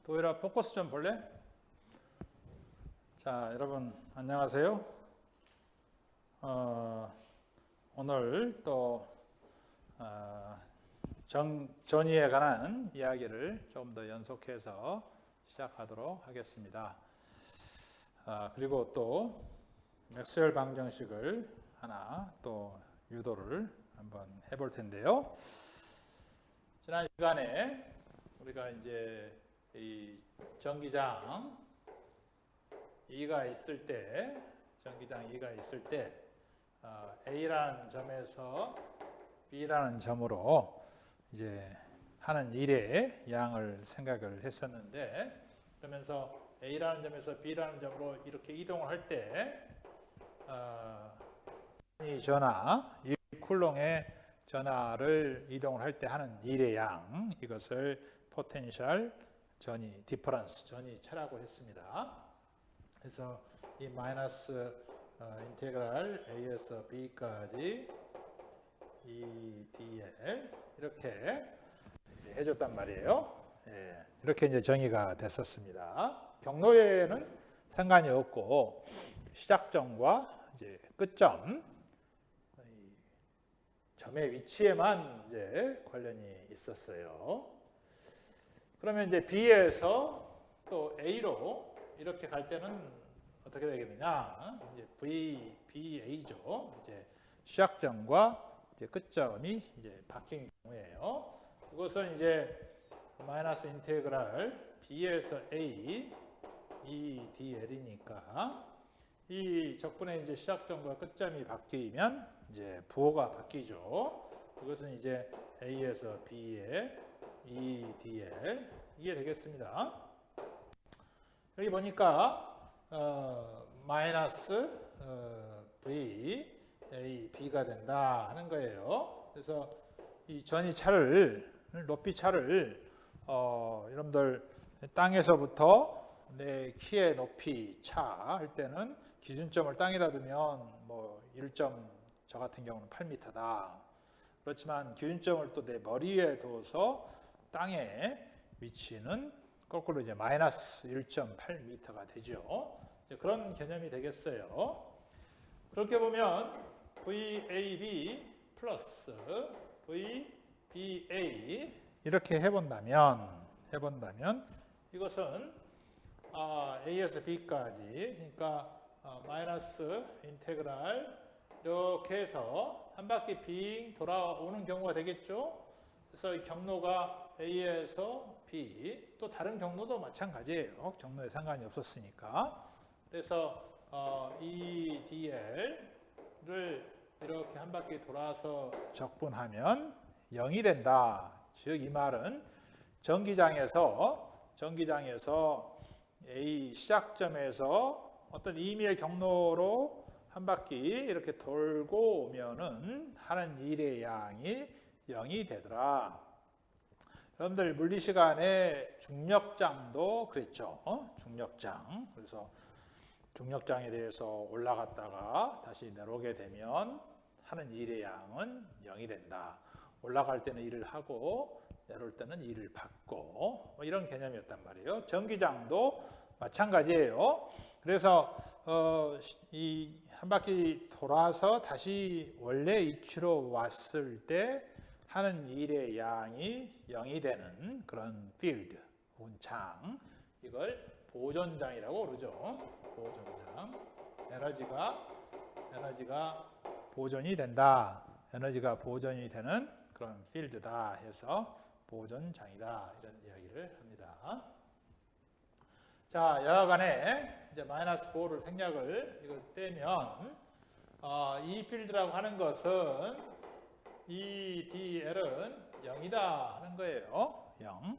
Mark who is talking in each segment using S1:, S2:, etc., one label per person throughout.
S1: 도일아 포커스 좀 볼래? 자, 여러분 안녕하세요. 오늘 또 전위에 관한 이야기를 좀 더 연속해서 시작하도록 하겠습니다. 그리고 또 맥스웰 방정식을 하나 또 유도를 한번 해볼 텐데요. 지난 시간에 우리가 이제 이 전기장 2가 있을 때, 전기장 2가 있을 때 A라는 점에서 B라는 점으로 이제 하는 일의 양을 생각을 했었는데, 그러면서 A라는 점에서 B라는 점으로 이렇게 이동을 할 때 이 전하, 1쿨롱의 전하를 이동을 할 때 하는 일의 양, 이것을 포텐셜 전위, 디퍼런스 전위 차라고 했습니다. 그래서 이 마이너스 인테그랄 A에서 B까지 이 dl 이렇게 해줬단 말이에요. 예, 이렇게 이제 정의가 됐었습니다. 경로에는 상관이 없고 시작점과 이제 끝점, 점의 위치에만 이제 관련이 있었어요. 그러면 이제 B에서 또 A로 이렇게 갈 때는 어떻게 되겠느냐? 이제 BA죠. 이제 시작점과 이제 끝점이 이제 바뀐 경우예요. 그것은 이제 마이너스 인테그랄 B에서 A 이 dl이니까 이 적분의 이제 시작점과 끝점이 바뀌면 이제 부호가 바뀌죠. 그것은 이제 A에서 B의 이 dl 이게 되겠습니다. 여기 보니까 마이너스 V A B가 된다 하는 거예요. 그래서 이 전위 차를 높이 차를 여러분들 땅에서부터 내 키의 높이 차 할 때는 기준점을 땅에다 두면 뭐 1점 저 같은 경우는 8m다. 그렇지만 기준점을 또 내 머리 위에 둬서 땅의 위치는 거꾸로 이제 마이너스 1.8m가 되죠. 그런 개념이 되겠어요. 그렇게 보면 VAB 플러스 VBA 이렇게 해본다면 이것은 A에서 B까지, 그러니까 마이너스 인테그랄 이렇게 해서 한 바퀴 빙 돌아오는 경우가 되겠죠. 그래서 이 경로가 A에서 B, 또 다른 경로도 마찬가지예요. 경로에 상관이 없었으니까. 그래서 이 dl을 이렇게 한 바퀴 돌아서 적분하면 0이 된다. 즉 이 말은 전기장에서 A 시작점에서 어떤 임의의 경로로 한 바퀴 이렇게 돌고 오면은 하는 일의 양이 0이 되더라. 여러분들 물리 시간에 중력장도 그랬죠. 중력장. 그래서 중력장에 대해서 올라갔다가 다시 내려오게 되면 하는 일의 양은 0이 된다. 올라갈 때는 일을 하고 내려올 때는 일을 받고 뭐 이런 개념이었단 말이에요. 전기장도 마찬가지예요. 그래서 이 한 바퀴 돌아서 다시 원래 위치로 왔을 때 하는 일의 양이 0이 되는 그런 필드 혹은 장, 이걸 보존장이라고 그러죠. 보존장. 에너지가 보존이 된다. 에너지가 보존이 되는 그런 필드다 해서 보존장이다, 이런 이야기를 합니다. 자, 여하간에 이제 마이너스 4를 생략을 이걸 떼면 이 필드라고 하는 것은 이 dl은 0이다 하는 거예요. 0.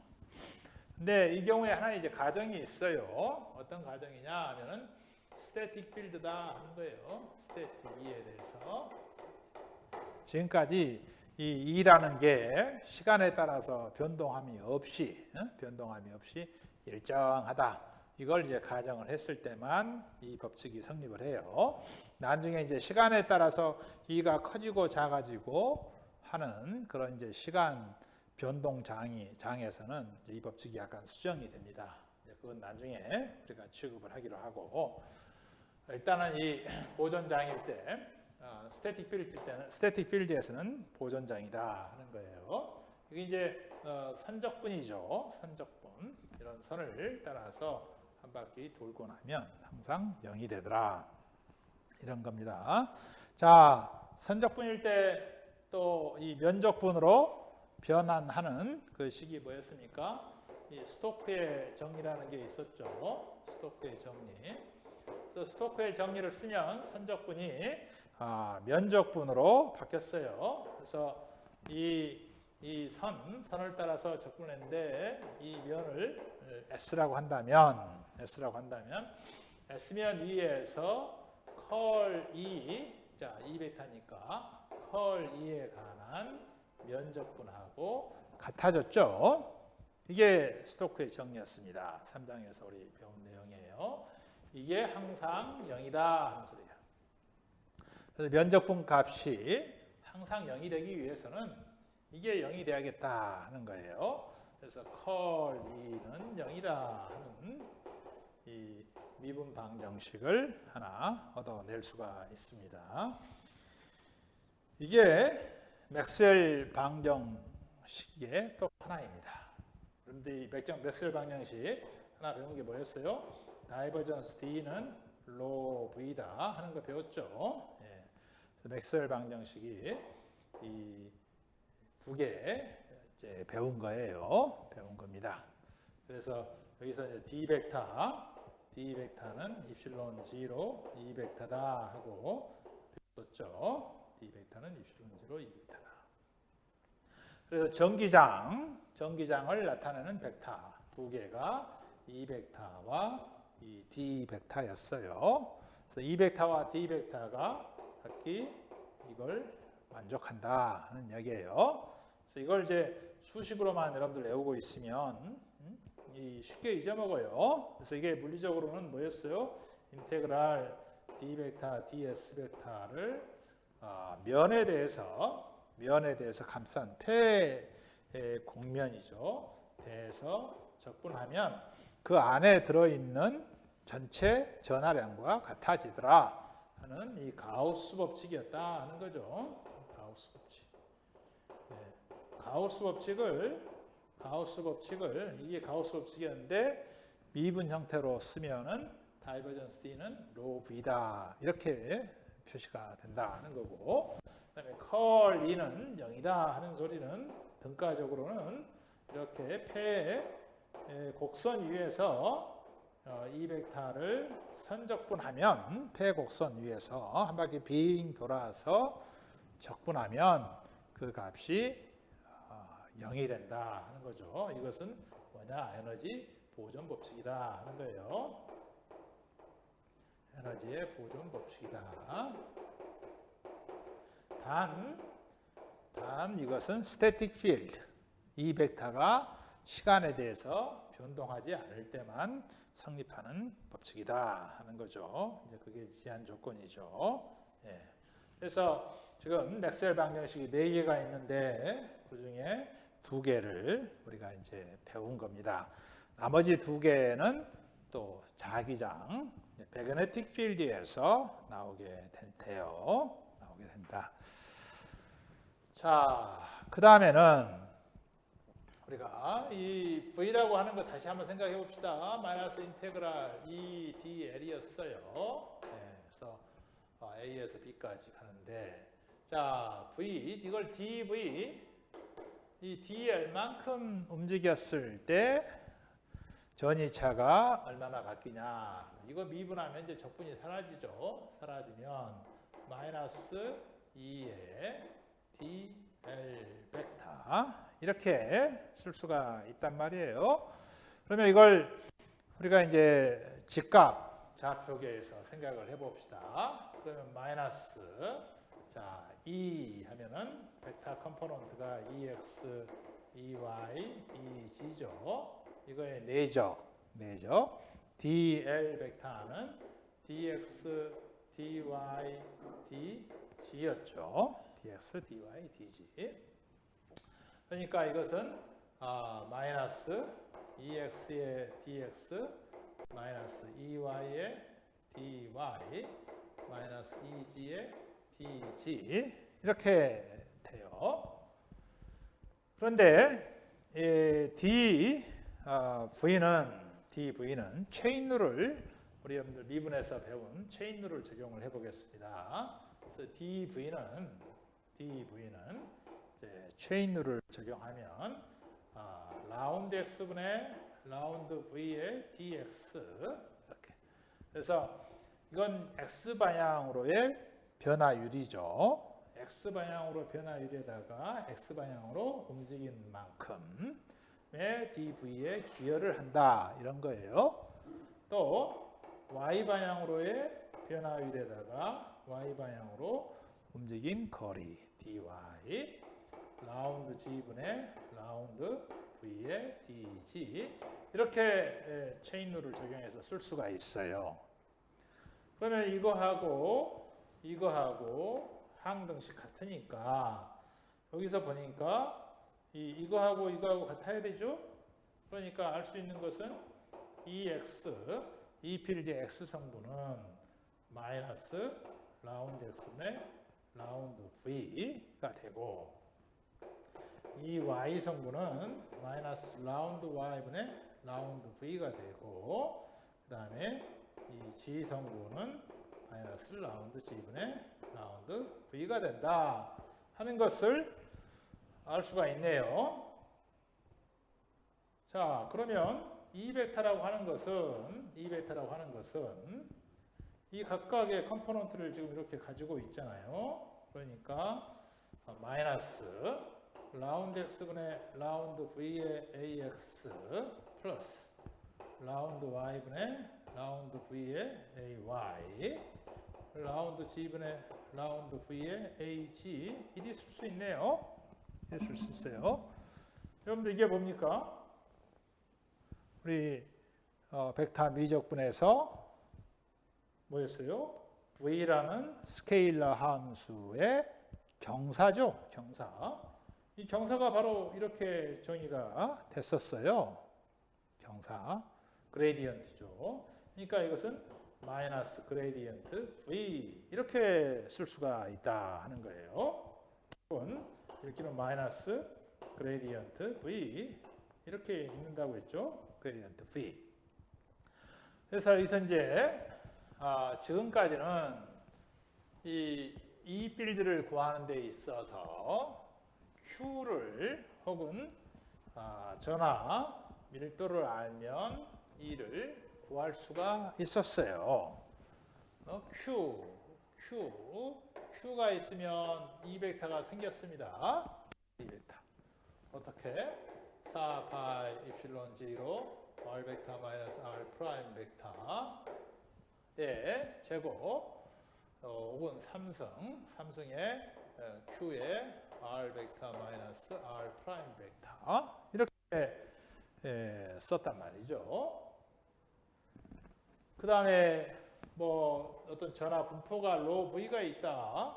S1: 근데 이 경우에 하나 이제 가정이 있어요. 어떤 가정이냐 하면은 스태틱 필드다 하는 거예요. 스태틱 E에 대해서. 지금까지 이 2라는 게 시간에 따라서 변동함이 없이 일정하다. 이걸 이제 가정을 했을 때만 이 법칙이 성립을 해요. 나중에 이제 시간에 따라서 2가 커지고 작아지고 하는 그런 이제 시간 변동 장에서는 이 법칙이 약간 수정이 됩니다. 그건 나중에 우리가 취급을 하기로 하고, 일단은 이 보존장일 때 스태틱 필드에서는 보존장이다 하는 거예요. 이게 이제 선적분이죠. 선적분. 이런 선을 따라서 한 바퀴 돌고 나면 항상 0이 되더라. 이런 겁니다. 자, 선적분일 때 또 이 면적분으로 변환하는 그 식이 뭐였습니까? 이 스토크의 정리라는 게 있었죠. 스토크의 정리. 그래서 스토크의 정리를 쓰면 선적분이 면적분으로 바뀌었어요. 그래서 선을 따라서 적분했는데 이 면을 S라고 한다면 S면 위에서 컬 E, 자, 2베타니까 컬 E에 관한 면적분하고 같아졌죠. 이게 스토크의 정리였습니다. 3장에서 우리 배운 내용이에요. 이게 항상 0이다 하는 소리예요. 그래서 면적분 값이 항상 0이 되기 위해서는 이게 0이 돼야겠다 하는 거예요. 그래서 컬 E는 0이다 하는 이 미분 방정식을 하나 얻어낼 수가 있습니다. 이게 맥스웰 방정식의 또 하나입니다. 그런데 이 맥스웰 방정식 하나 배운 게 뭐였어요? 다이버전스 D는 로 V다 하는 거 배웠죠. 예. 그래서 맥스웰 방정식이 이 두 개 이제 배운 거예요. 배운 겁니다. 그래서 여기서 이제 D 벡터는 입실론 0, 2벡터다 하고 배웠었죠. D 벡터는 입실론 0, 2벡터다. 그래서 전기장을 나타내는 벡터 두 개가 2벡터와 이 D 벡터였어요. 그래서 2벡터와 D 벡터가 각기 이걸 만족한다 하는 이야기예요. 그래서 이걸 이제 수식으로만 여러분들 외우고 있으면 쉽게 잊어먹어요. 그래서 이게 물리적으로는 뭐였어요? 인테그랄 D 벡터, DS 벡터를 면에 대해서 감싼 폐의 공면이죠. 대해서 적분하면 그 안에 들어있는 전체 전하량과 같아지더라 하는 이 가우스 법칙이었다 하는 거죠. 가우스 법칙. 네. 가우스 법칙을 이게 가우스 법칙이었는데 미분 형태로 쓰면은 다이버전스 D는 로 V다 이렇게 표시가 된다는 거고, 그다음에 컬 E는 0이다 하는 소리는 등가적으로는 이렇게 폐의 곡선 위에서 이 벡터를 선적분하면 폐 곡선 위에서 한 바퀴 빙 돌아서 적분하면 그 값이 0이 된다 하는 거죠. 이것은 뭐냐? 에너지 보존 법칙이다 하는 거예요. 에너지의 보존 법칙이다. 단 이것은 스태틱 필드. 이 벡터가 시간에 대해서 변동하지 않을 때만 성립하는 법칙이다 하는 거죠. 이제 그게 제한 조건이죠. 예. 그래서 지금 맥스웰 방정식이 4개가 있는데 그 중에 2개를 우리가 이제 배운 겁니다. 나머지 2개는 또 자기장, 매그네틱 필드에서 나오게 된다. 자, 그 다음에는 우리가 이 V라고 하는 거 다시 한번 생각해 봅시다. 마이너스 인테그랄 E dL이었어요. 네, 그래서 A에서 B까지 가는데, 자, V, 이걸 dV, 이 dL만큼 움직였을 때 전이차가 얼마나 바뀌냐. 이거 미분하면 이제 적분이 사라지죠. 사라지면 마이너스 2의 dL 벡터 이렇게 쓸 수가 있단 말이에요. 그러면 이걸 우리가 이제 직각 좌표계에서 생각을 해봅시다. 그러면 마이너스, 자, 2 하면은 벡터 컴포넌트가 EX, EY, EG죠. 이거의 내적. DL 벡터는 DX, DY, DG였죠. DX, DY, DG. 그러니까 이것은 마이너스 2x의 dx 마이너스 2y의 dy 마이너스 2g의 dg 이렇게 돼요. 그런데 dv는 체인 룰을 우리 여러분들 미분에서 배운 체인 룰을 적용을 해보겠습니다. 그래서 dv는 이제 체인 룰을 적용하면 라운드 x분의 라운드 v의 dx 이렇게. 그래서 이건 x 방향으로의 변화율이죠. x 방향으로 변화율에다가 x 방향으로 움직인 만큼의 dv에 기여를 한다 이런 거예요. 또 y 방향으로의 변화율에다가 y 방향으로 움직인 거리 dy 라운드 g분의 라운드 v의 dg 이렇게 체인 룰을 적용해서 쓸 수가 있어요. 그러면 이거하고 항등식 같으니까 여기서 보니까 이거하고 같아야 되죠. 그러니까 알 수 있는 것은 이 필드의 x 성분은 마이너스 라운드 x분의 라운드 v가 되고 이 y 성분은 마이너스 라운드 y분의 라운드 v가 되고 그 다음에 이 g 성분은 마이너스 라운드 g분의 라운드 v가 된다 하는 것을 알 수가 있네요. 자, 그러면 이 벡터라고 하는 것은 이 각각의 컴포넌트를 지금 이렇게 가지고 있잖아요. 그러니까 마이너스 라운드 x분의 라운드 v의 ax 플러스 라운드 y분의 라운드 v의 ay 라운드 g분의 라운드 v의 ag 이리 쓸 수 있네요. 이리 쓸 수 있어요. 여러분들 이게 뭡니까? 우리 벡터 미적분에서 뭐였어요? v라는 스케일러 함수의 경사죠. 경사. 이 경사가 바로 이렇게 정의가 됐었어요. 경사. 그레디언트죠. 그러니까 이것은 마이너스 그레디언트 v 이렇게 쓸 수가 있다 하는 거예요. 이렇게는 마이너스 그레디언트 v 이렇게 읽는다고 했죠. 그레디언트 v. 그래서 이제 지금까지는 이 필드를 구하는 데 있어서 Q를 혹은 전하 밀도를 알면 E를 구할 수가 있었어요. Q가 있으면 이 벡터가 생겼습니다. 이 벡터. 어떻게? 4파이 입실론 G로 R 벡터 마이너스 R 프라임 벡터의 제곱 혹은 삼승의 Q의 R 벡터 마이너스 R 프라임 벡터 이렇게 썼단 말이죠. 그 다음에 뭐 어떤 전하 분포가 로 V가 있다.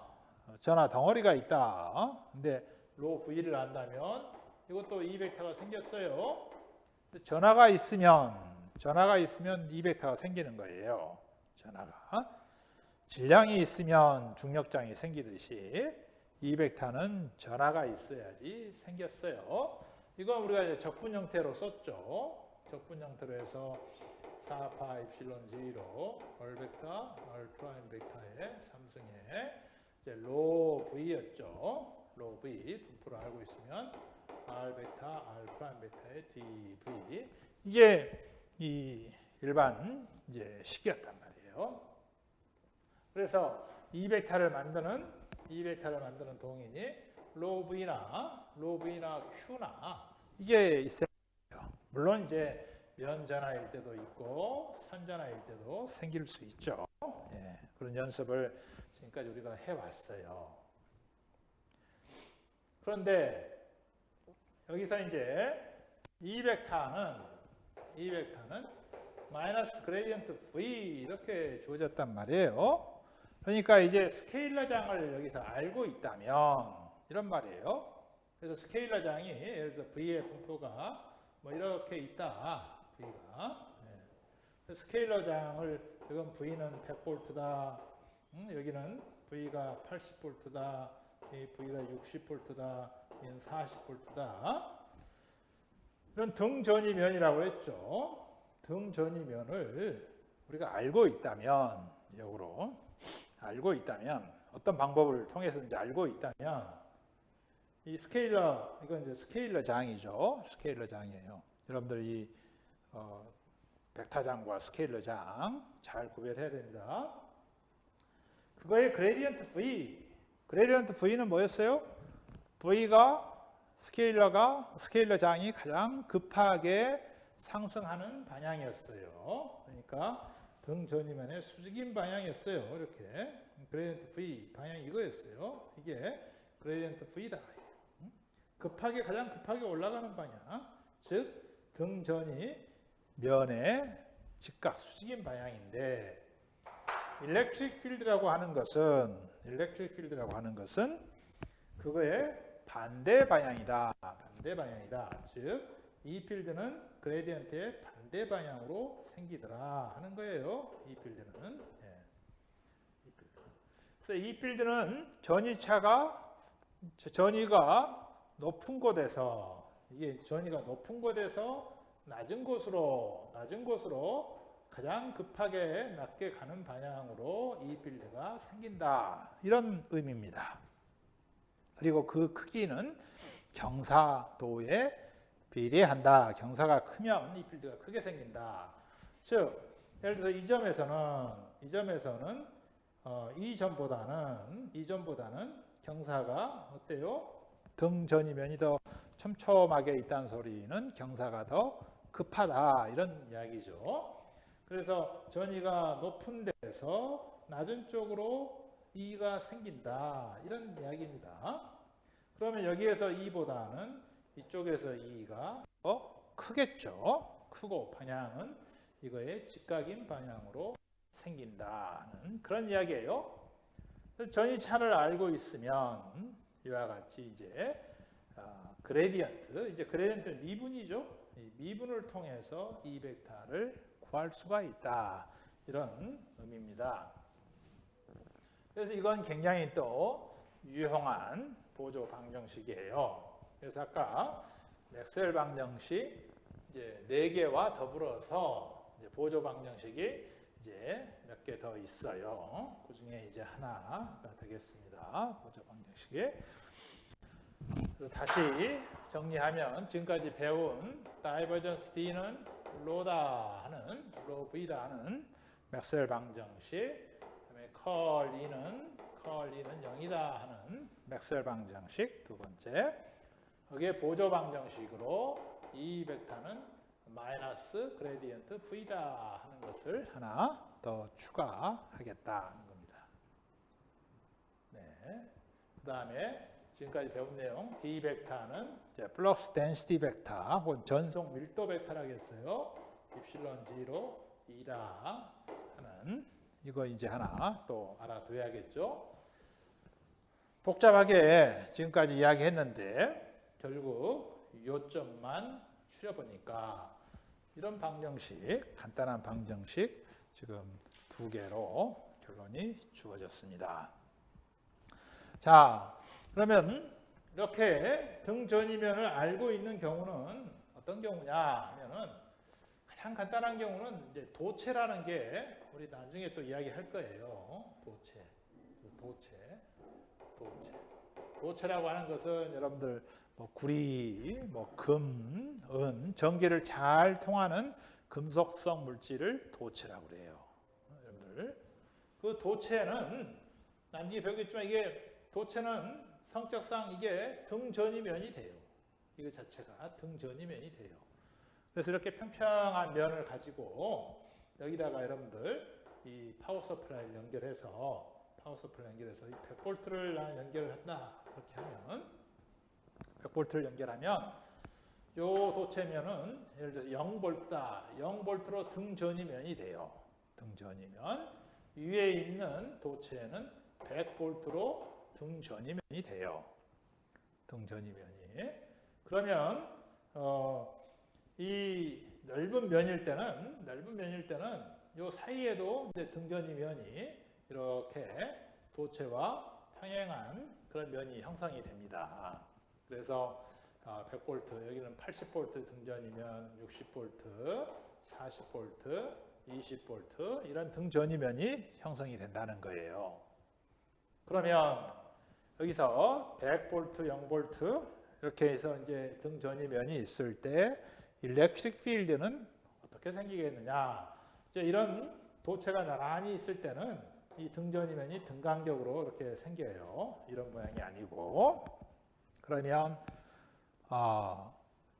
S1: 전하 덩어리가 있다. 근데 로 V를 안다면 이것도 이 벡터가 생겼어요. 전하가 있으면 이 벡터가 생기는 거예요. 전하가. 질량이 있으면 중력장이 생기듯이 이 벡터는 전하가 있어야지 생겼어요. 이건 우리가 이제 적분 형태로 썼죠. 적분 형태로 해서 4파 입실론 G로 R 벡터, R 프라임 벡터의 삼승의 이제 로 V였죠. 로 V 분포를 알고 있으면 R 벡터, R 프라임 벡터의 dV 이게 이 일반 이제 식이었단 말이에요. 그래서 이 벡터를 만드는 동인이 로 V나 Q나 이게 있어요. 물론 이제 면전하일 때도 있고 산전하일 때도 생길 수 있죠. 예, 그런 연습을 지금까지 우리가 해왔어요. 그런데 여기서 이제 이 벡터는 마이너스 그레디언트 V 이렇게 주어졌단 말이에요. 그러니까 이제 스케일러장을 여기서 알고 있다면 이런 말이에요. 그래서 스케일러 장이 예를 들어서 V의 분포가 뭐 이렇게 있다. V가. 네. 스케일러 장을 이건 V는 100V다. 여기는 V가 80V다. 이 V가 60V다. 얘는 40V다. 이런 등전이면이라고 했죠. 등전이면을 우리가 알고 있다면, 역으로 알고 있다면, 어떤 방법을 통해서든지 알고 있다면, 이 스케일러, 이건 이제 스케일러 장이죠. 스케일러 장이에요. 여러분들 이 벡터장과 스케일러 장 잘 구별해야 됩니다. 그거의 그레디언트 V. 그레디언트 V는 뭐였어요? V가 스케일러 장이 가장 급하게 상승하는 방향이었어요. 그러니까 등전이면의 수직인 방향이었어요. 이렇게 그레디언트 V 방향이 이거였어요. 이게 그레디언트 V다. 가장 급하게 올라가는 방향, 즉 등전이 면의 직각 수직인 방향인데, 일렉트릭 필드라고 하는 것은 그거의 반대 방향이다. 반대 방향이다. 즉 이 필드는 그레디언트의 반대 방향으로 생기더라 하는 거예요. 이 필드는. 그래서 이 필드는 전위가 높은 곳에서, 이게 전위가 높은 곳에서 낮은 곳으로 가장 급하게 낮게 가는 방향으로 이 필드가 생긴다. 이런 의미입니다. 그리고 그 크기는 경사도에 비례한다. 경사가 크면 이 필드가 크게 생긴다. 즉, 예를 들어서 이 점에서는 이점보다는 경사가 어때요? 등전이면이 더 촘촘하게 있다는 소리는 경사가 더 급하다. 이런 이야기죠. 그래서 전위가 높은 데서 낮은 쪽으로 E가 생긴다. 이런 이야기입니다. 그러면 여기에서 E보다는 이쪽에서 E가 더 크겠죠. 크고 방향은 이거의 직각인 방향으로 생긴다는 그런 이야기예요. 전위차를 알고 있으면 이와 같이 이제 그레디언트는 미분이죠. 이 미분을 통해서 이 벡터를 구할 수가 있다. 이런 의미입니다. 그래서 이건 굉장히 또 유용한 보조 방정식이에요. 그래서 아까 맥스웰 방정식 이제 4개와 더불어서 이제 보조 방정식이 이제 몇 개 더 있어요. 그 중에 이제 하나가 되겠습니다. 보조 방정식이. 그래서 다시 정리하면 지금까지 배운 다이버전스 D는 로다 하는 맥스웰 방정식, 그다음에 컬 E는 0이다 하는 맥스웰 방정식 두 번째, 거기에 보조 방정식으로 이 벡터는 마이너스 그레디언트 V다 하는 것을 하나 더 추가하겠다는 겁니다. 네. 그 다음에 지금까지 배운 내용 D 벡터는 플럭스 덴시티 벡터 혹은 전속 밀도 벡터라고 했어요. 입실론 0, 2다 하는 이거 이제 하나 또 알아둬야겠죠. 복잡하게 지금까지 이야기했는데 결국 요점만 추려보니까 이런 방정식, 간단한 방정식 지금 2개로 결론이 주어졌습니다. 자, 그러면 이렇게 등전이면을 알고 있는 경우는 어떤 경우냐 하면은 가장 간단한 경우는 이제 도체라는 게 우리 나중에 또 이야기할 거예요. 도체라고 하는 것은 여러분들 뭐 구리, 뭐 금, 은, 전기를 잘 통하는 금속성 물질을 도체라고 그래요. 여러분들 그 도체는 나중에 배우겠지만 이게 도체는 성격상 이게 등전이면이 돼요. 이거 자체가 등전이면이 돼요. 그래서 이렇게 평평한 면을 가지고 여기다가 여러분들 이 파워 서플라이를 연결해서 이 100V를 연결을 한다. 그렇게 하면 100V를 연결하면 요 도체면은 예를 들어서 0V다. 0V로 등전이면이 돼요. 등전이면 위에 있는 도체는 100V로 등전이면이 돼요. 등전이면이. 그러면 이 넓은 면일 때는 요 사이에도 이제 등전이 면이 이렇게 도체와 평행한 그런 면이 형성이 됩니다. 그래서 100V, 여기는 80V 등전이면 60V, 40V, 20V 이런 등전이면이 형성이 된다는 거예요. 그러면 여기서 100V, 0V 이렇게 해서 이제 등전이면이 있을 때 일렉트릭 필드는 어떻게 생기겠느냐? 이제 이런 도체가 나란히 있을 때는 이 등전이면이 등간격으로 이렇게 생겨요. 이런 모양이 아니고. 그러면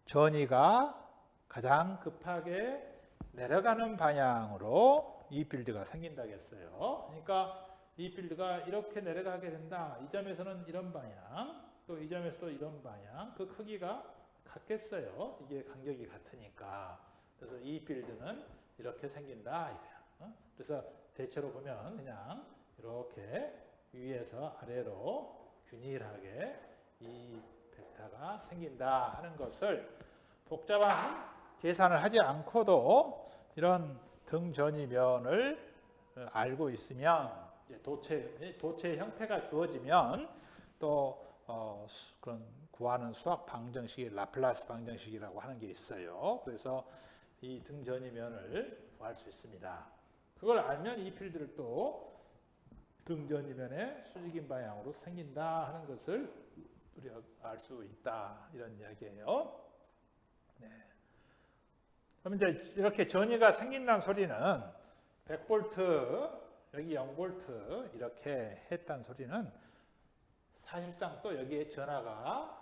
S1: 전위가 가장 급하게 내려가는 방향으로 이 필드가 생긴다겠어요. 그러니까 이 필드가 이렇게 내려가게 된다. 이 점에서는 이런 방향, 또 이 점에서도 이런 방향. 그 크기가 같겠어요. 이게 간격이 같으니까. 그래서 이 필드는 이렇게 생긴다. 이거야. 그래서 대체로 보면 그냥 이렇게 위에서 아래로 균일하게 이 벡터가 생긴다 하는 것을 복잡한 계산을 하지 않고도 이런 등전이면을 알고 있으면 이제 도체의 형태가 주어지면 또 그런 구하는 수학 방정식이 라플라스 방정식이라고 하는 게 있어요. 그래서 이 등전이면을 구할 수 있습니다. 그걸 알면 이 필드를 또 등전이면의 수직인 방향으로 생긴다 하는 것을 우리가 알 수 있다 이런 이야기예요. 네. 그럼 이제 이렇게 전위가 생긴다는 소리는 100V 여기 0V 이렇게 했다는 소리는 사실상 또 여기에 전하가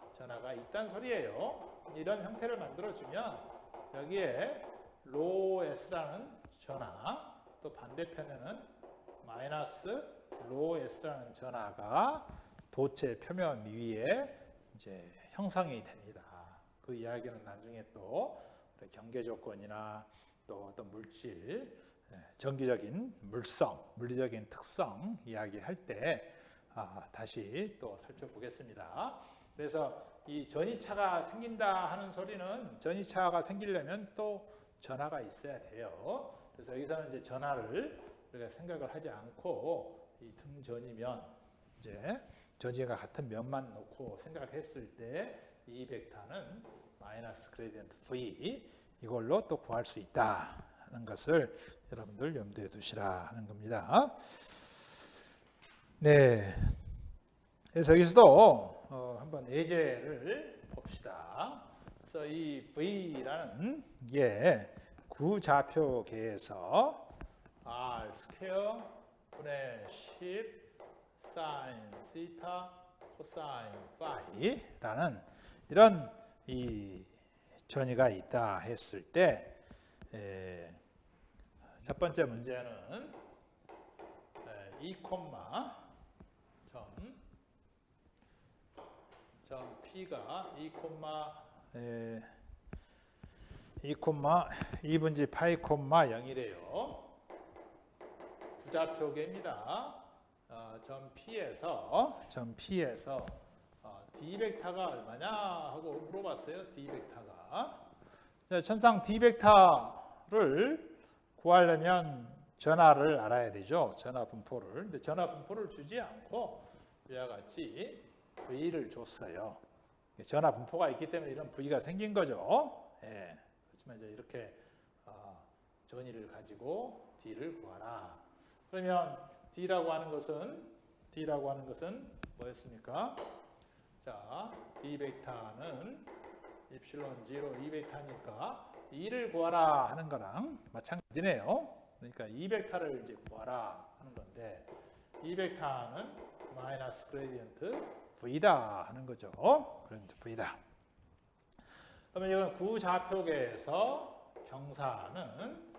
S1: 있다는 소리예요. 이런 형태를 만들어주면 여기에 로우 S라는 전하, 또 반대편에는 마이너스 로우 S라는 전하가 도체 표면 위에 이제 형성이 됩니다. 그 이야기는 나중에 또 경계 조건이나 또 어떤 물질, 정기적인 물리적인 특성 이야기할 때 다시 또 살펴보겠습니다. 그래서 이 전이차가 생긴다 하는 소리는 전이차가 생기려면 또 전하가 있어야 돼요. 그래서 여기서는 이제 전하를 우리가 생각을 하지 않고 이 등전이면 이제 전지가 같은 면만 놓고 생각했을 때 이 벡터는 마이너스 그레디언트 V 이걸로 또 구할 수 있다 하는 것을 여러분들 염두에 두시라 하는 겁니다. 네. 그래서 여기서도 한번 예제를 봅시다. 그래서 이 V라는 게 구좌표계에서 R 스퀘어 분의 10 사인 시타 코사인 파이라는 이런 이 전위가 있다 했을 때 첫 번째 문제는 2, 점 P가 2,2분지 파이, 0이래요. 부좌표계입니다. 점 P에서 D 벡터가 얼마냐 하고 물어봤어요. D 벡터가. 천상 D 벡터를 구하려면 전하를 알아야 되죠. 전하 분포를. 근데 전하 분포를 주지 않고 이와 같이 V를 줬어요. 전하 분포가 있기 때문에 이런 V가 생긴 거죠. 예. 그렇지만 이제 이렇게 전위를 가지고 D를 구하라. 그러면 D라고 하는 것은 뭐였습니까? 자, D 벡터는 입실론 0, 2 벡터니까 2를 구하라 하는 거랑 마찬가지네요. 그러니까 2 벡터를 이제 구하라 하는 건데 2 벡터는 마이너스 그레디언트 V다 하는 거죠. 그래디언트 V다. 그러면 이건 구좌표계에서 경사는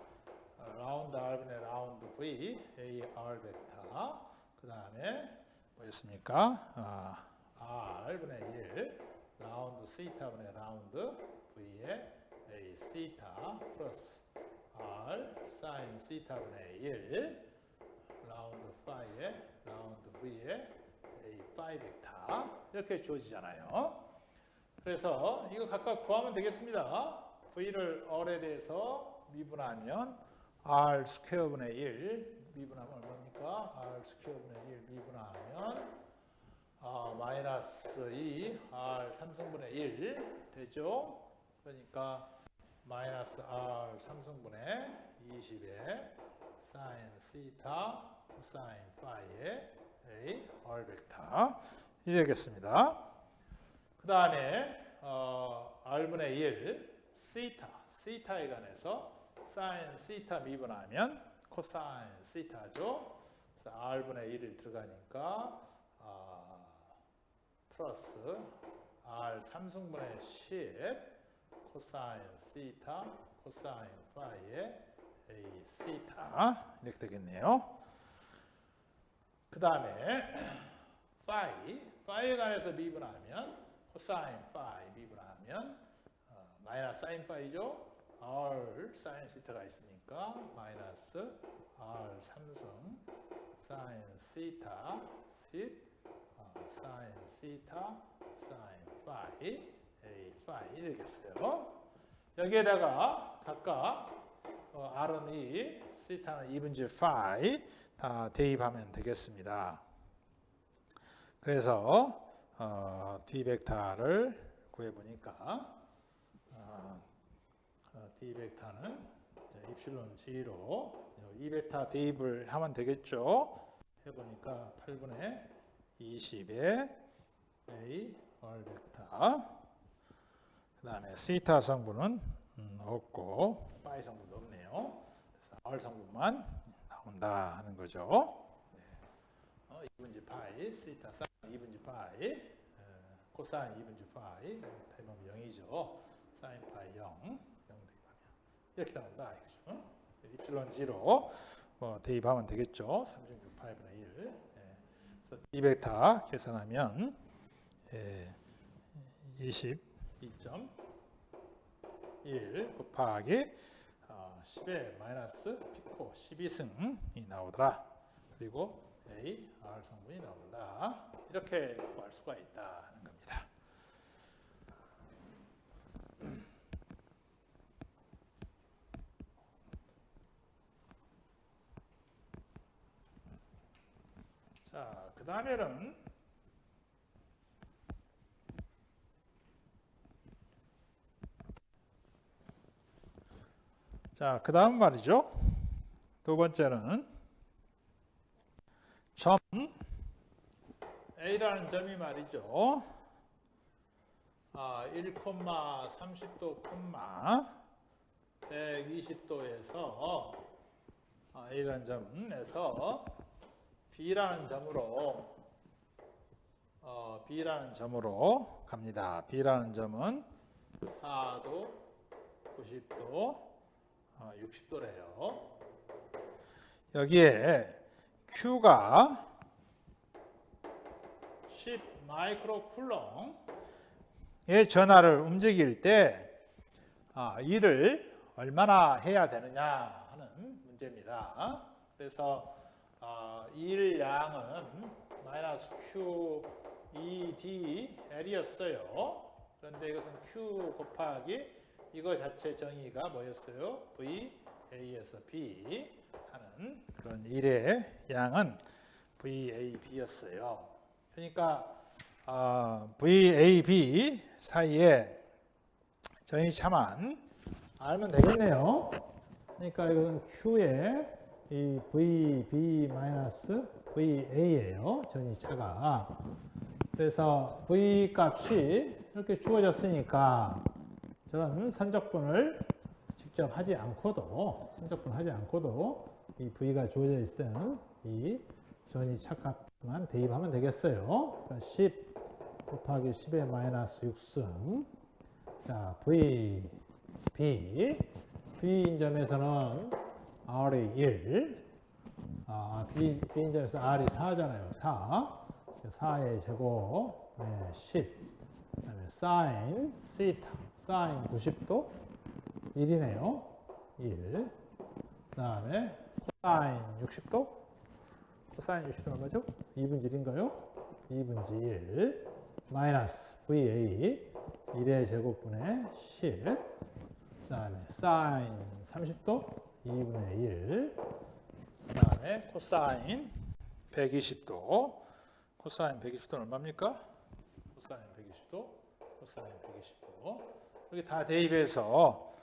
S1: 라운드 R분의 라운드 V, AR 벡터. 그 다음에 뭐였습니까? R분의 1, 라운드 시타분의 라운드 V의 A 시타 플러스 R 사인 시타분의 1, 라운드 파이의 라운드 V의 A 파이 벡터. 이렇게 주어지잖아요. 그래서 이거 각각 구하면 되겠습니다. V를 R에 대해서 미분하면 R 스퀘어분의 1 미분하면 얼마입니까? R 스퀘어분의 1 미분하면 마이너스 2 R 3승분의 1 되죠? 그러니까 마이너스 R 3승분의 20에 사인 시타 코사인 파이의 A R 벡터 이 되겠습니다. 그 다음에 R분의 1 시타에 관해서 사인 시타 미분하면 코사인 시타죠. 그래서 R분의 1이 들어가니까 플러스 R 3승분의 10 코사인 시타 코사인 파이의 A 시타 이렇게 되겠네요. 그 다음에 파이에 관해서 미분하면 코사인 파이 미분하면 마이너스 사인 파이죠. R 사인 시타가 있으니까 마이너스 R 3승 사인 시타 10 사인 시타 사인 파이 A 파이 되겠어요. 여기에다가 각각 R은 2, 시타는 2분의 파이 다 대입하면 되겠습니다. 그래서 D 벡터를 구해보니까 D 벡터는 입실론 G로 이 벡터 대입을 하면 되겠죠. 해보니까 8분의 20의 A R 벡터 그 다음에 시타 성분은 없고 파이 성분도 없네요. 그래서 R 성분만 나온다 하는 거죠. 2분의 파이 시타 사인 2분의 파이 코사인 2분의 파이 대입하면 0이죠. 사인 파이 0 대입하면 이렇게 나온다 이거죠. 입실론 G로 대입하면 되겠죠. 3.6 파이분의 1 그래서 D 벡터 계산하면 22.1 곱하기 10의 마이너스 피코 12승이 나오더라. 그리고 A, R 성분이 나온다. 이렇게 구할 수가 있다 하는 겁니다. 자, 그 다음에는 그 다음 말이죠. 두 번째는 점 A라는 점이 말이죠. 1,30도, 120도에서 A라는 점에서 B라는 점으로 갑니다. B라는 점은 4도, 90도, 60도래요. 여기에 Q가 10 마이크로쿨롱의 전하를 움직일 때 일을 얼마나 해야 되느냐 하는 문제입니다. 그래서 일 양은 마이너스 Q ED L이었어요. 그런데 이것은 Q 곱하기 이거 자체 정의가 뭐였어요? V A에서 B 하는 그런 일의 양은 VAB였어요. 그러니까 VAB 사이에 전이차만 알면 되겠네요. 그러니까 이건 Q의 이 VB 마이너스 VA예요. 전이차가. 그래서 V 값이 이렇게 주어졌으니까 저는 선적분을 직접 하지 않고도 이 V가 주어져 있을 때는 이 전이차 값만 대입하면 되겠어요. 그러니까 10 곱하기 10의 마이너스 6승 자 V, B B인점에서는 R이 1 B인점에서 R이 4잖아요. 4의 제곱 10 그다음에 사인 시타 사인 90도 1이네요. 1 그 다음에 코사인 60도 코사인 60도는 뭐죠? 2분의 1인가요? 2분의 1 마이너스 VA 1의 제곱분의 10. 그 다음에 사인 30도 2분의 1. 그 다음에 코사인 120도. 코사인 120도는 얼마입니까? 코사인 120도, 코사인 120도. 이렇게 다 대입해서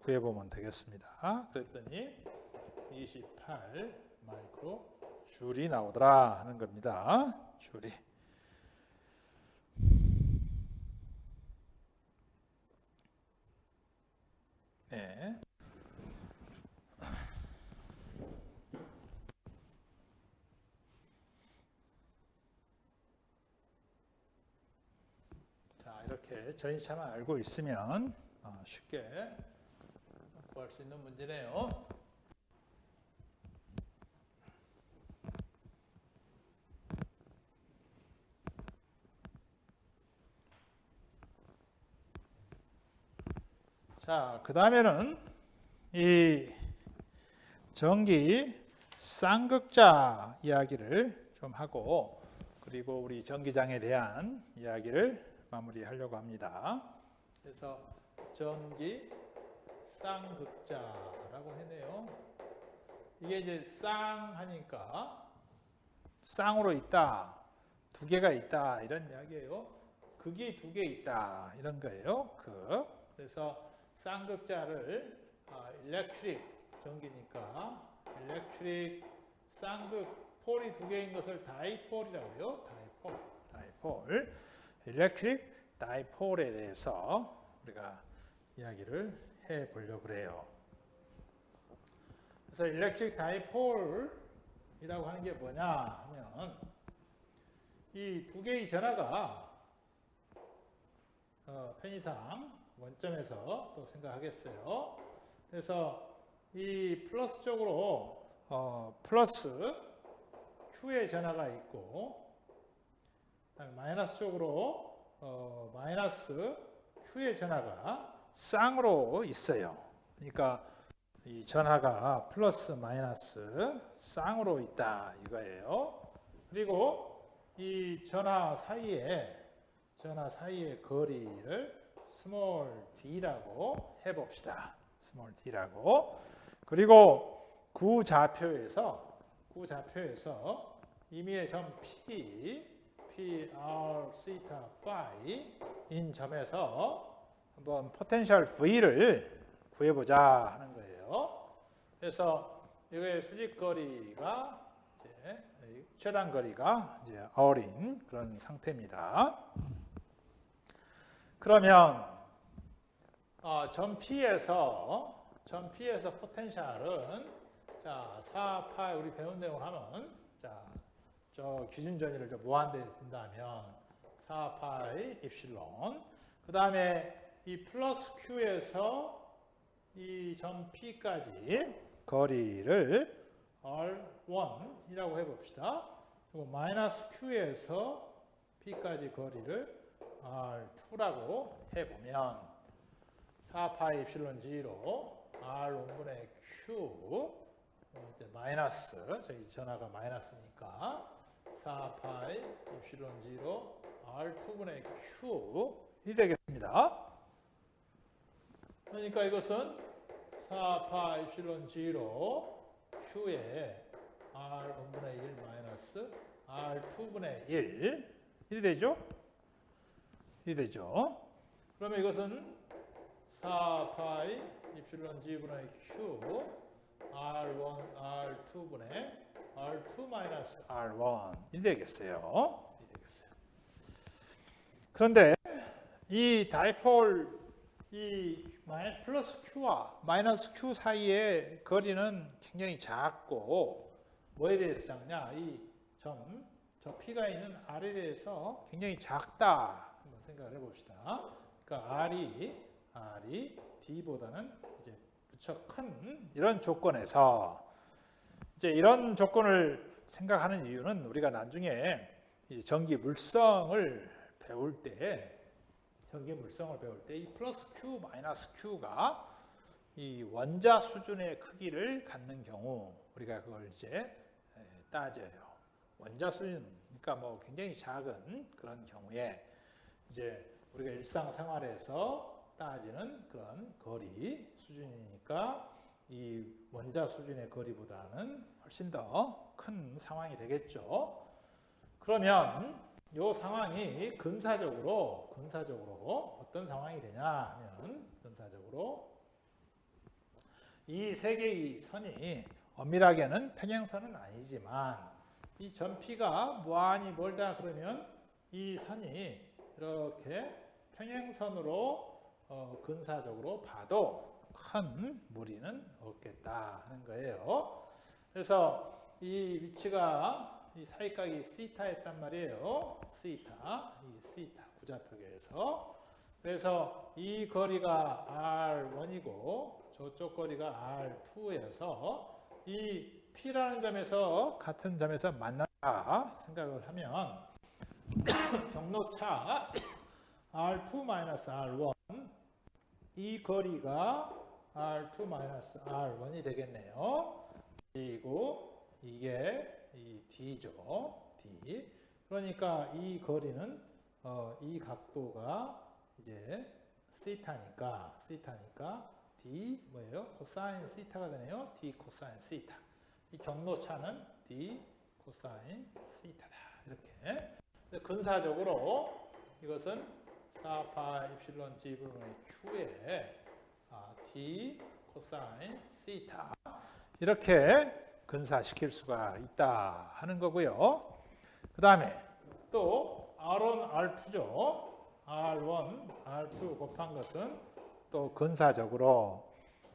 S1: 구해보면 되겠습니다. 그랬더니 28 마이크로 줄이 나오더라 하는 겁니다. 줄이. 네. 자, 이렇게 전이차만 알고 있으면 쉽게 구할 수 있는 문제네요. 자, 그 다음에는 이 전기 쌍극자 이야기를 좀 하고, 그리고 우리 전기장에 대한 이야기를 마무리하려고 합니다. 그래서 전기 쌍극자라고 했네요. 이게 이제 쌍하니까 쌍으로 있다, 두 개가 있다 이런 이야기예요. 극이 두 개 있다 이런 거예요. 그래서 쌍극자를 일렉트릭 전기니까 일렉트릭 쌍극 폴이 두 개인 것을 다이폴이라고요. 다이폴. 일렉트릭 다이폴에 대해서 우리가 이야기를 해 보려고 그래요. 그래서 일렉트릭 다이폴이라고 하는 게 뭐냐 하면 이 두 개의 전하가 편의상 원점에서 또 생각하겠어요. 그래서 이 플러스 쪽으로 플러스 Q의 전하가 있고, 마이너스 쪽으로 마이너스 Q의 전하가 쌍으로 있어요. 그러니까 이 전하가 플러스 마이너스 쌍으로 있다 이거예요. 그리고 이 전하 사이의 거리를 스몰 d라고 해봅시다. 스몰 d라고. 그리고 구좌표에서 임의의 점 P, R, theta, phi인 점에서 한번 포텐셜 V를 구해보자 하는 거예요. 그래서 이거의 수직거리가 이제 최단거리가 이제 R인 그런 상태입니다. 그러면 점 P에서 포텐셜은 자 4파이 우리 배운 내용 하면 저 기준 전위를 좀 무한대 둔다면 4파이 입실론. 그 다음에 이 플러스 Q에서 이 점 P까지 거리를 R1이라고 해봅시다. 그리고 마이너스 Q에서 P까지 거리를 R2라고 해보면 4파이 입실론 G로 R1분의 Q 이제 마이너스, 저희 전하가 마이너스니까 4파이 입실론 G로 R2분의 Q이 되겠습니다. 그러니까 이것은 4파이 입실론 G로 Q에 R1분의 1 마이너스 R2분의 1이 되죠? 그러면 이것은 4파이 입실론 G분의 Q R1, R2분의 R2 마이너스 R1이 되겠어요. 그런데 이 다이폴 이 플러스 Q와 마이너스 Q 사이의 거리는 굉장히 작고, 뭐에 대해서 작냐? 저 P가 있는 R에 대해서 굉장히 작다. 한번 생각을 해봅시다. 그러니까 R이 D보다는 이제 무척 큰 이런 조건에서 이제 이런 조건을 생각하는 이유는 우리가 나중에 이 전기 물성을 배울 때 이 플러스 Q 마이너스 Q가 이 원자 수준의 크기를 갖는 경우 우리가 그걸 이제 따져요. 원자 수준, 그러니까 뭐 굉장히 작은 그런 경우에 이제 우리가 일상생활에서 따지는 그런 거리 수준이니까 이 원자 수준의 거리보다는 훨씬 더 큰 상황이 되겠죠. 그러면 이 상황이 근사적으로 어떤 상황이 되냐 하면 근사적으로 이 세 개의 선이 엄밀하게는 평행선은 아니지만 이 점 P가 무한히 멀다 그러면 이 선이 이렇게 평행선으로 근사적으로 봐도 큰 무리는 없겠다 하는 거예요. 그래서 이 위치가 이 사이각이 시타였단 말이에요. 시타, 이 시타 구좌표계에서. 그래서 이 거리가 R1이고 저쪽 거리가 R2여서 이 P라는 점에서 같은 점에서 만난다 생각을 하면 경로차 R2-R1 이 거리가 R2-R1이 되겠네요. 그리고 이게 이 D죠. D. 그러니까 이 거리는 이 각도가 이제 시타니까 D 뭐예요? 코사인 시타가 되네요. D 코사인 시타. 이 경로차는 D 코사인 시타다. 이렇게. 근사적으로 이것은 4파 입실론 G 분의 Q에 D 코사인 시타 이렇게 근사시킬 수가 있다 하는 거고요. 그 다음에 또 R1, R2죠. R1, R2 곱한 것은 또 근사적으로